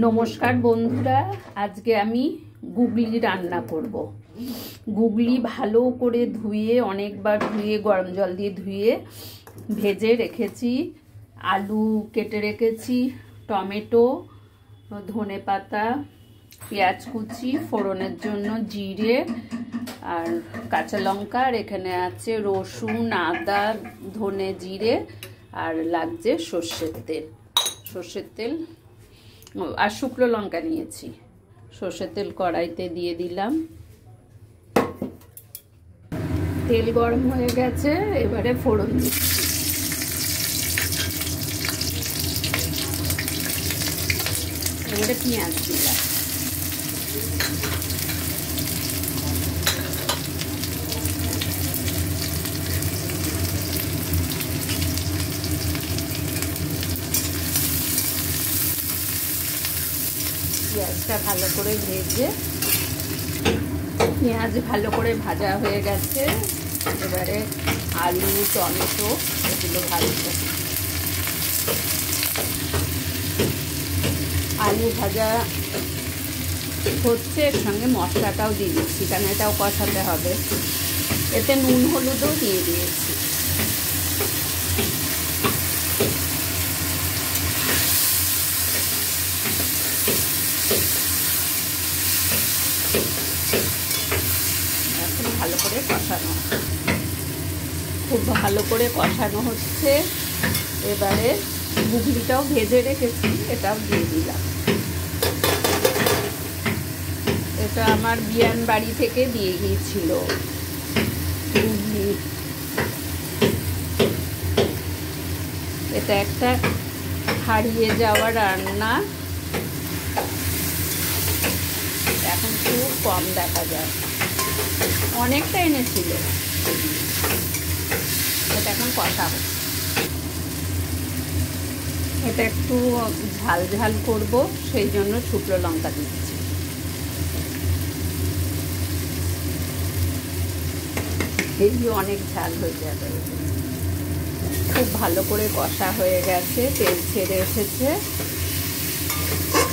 নমস্কার বন্ধুরা, আজকে আমি গুগলি রান্না করব। গুগলি ভালো করে ধুয়ে, অনেকবার ধুয়ে, গরম জল দিয়ে ধুয়ে ভেজে রেখেছি। আলু কেটে রেখেছি, টমেটো, ধনেপাতা, পেঁয়াজ কুচি, ফোড়নের জন্য জিরে আর কাঁচা লঙ্কা, আর এখানে আছে রসুন, আদা, ধনে, জিরে, আর লাগছে সর্ষের তেল আর শুকনো লঙ্কা নিয়েছি। সর্ষের তেল কড়াইতে দিয়ে দিলাম। তেল গরম হয়ে গেছে, এবারে ফোড়ন দিচ্ছি। এবারে পেঁয়াজ দিলাম। পেঁয়াজটা ভালো করে ভেজে, পেঁয়াজ ভালো করে ভাজা হয়ে গেছে। এবারে আলু, টমেটো এগুলো ভাজবো। আলু ভাজা হচ্ছে, এর সঙ্গে মশলাটাও দিয়ে দিচ্ছি, কারণ এটাও কষাতে হবে। এতে নুন হলুদও দিয়ে দিয়েছি। এখন ভালো করে কষানো, খুব ভালো করে কষানো হচ্ছে। এবারে গুগলিটাও ভেজে রেখেছি, এটাও দিয়ে দিলাম। এটা আমার বিয়ান বাড়ি থেকে দিয়ে গিয়েছিল গুগলি। এটা একটা হারিয়ে যাওয়া রান্না, এখন খুব কম দেখা যায়। অনেকটা এনেছিল। এটা এখন কষা হচ্ছে। এটা একটু ঝাল ঝাল করব, সেই জন্য শুকনো লঙ্কা দিচ্ছি। এই অনেক ঝাল হয়ে যাবে। খুব ভালো করে কষা হয়ে গেছে, তেল ছেড়ে এসেছে।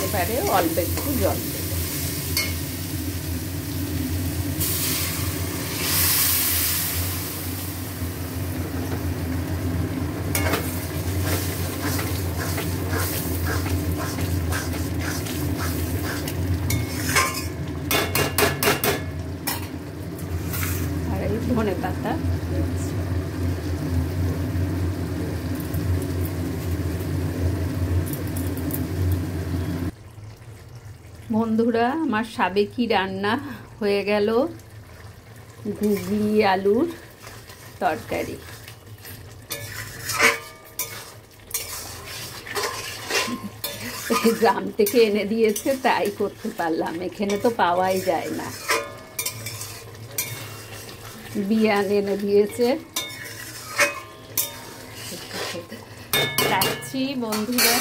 এবারে অল্প একটু জল দেব। আর এই ধনেপাতা বন্ধুরা, আমার সাবেকি রান্না হয়ে গেল, গুগলি আলুর তরকারি। গ্রাম থেকে এনে দিয়েছে, তাই করতে পারলাম। এখানে তো পাওয়াই যায় না। বিয়ান এনে দিয়েছে। রাখছি বন্ধুরা।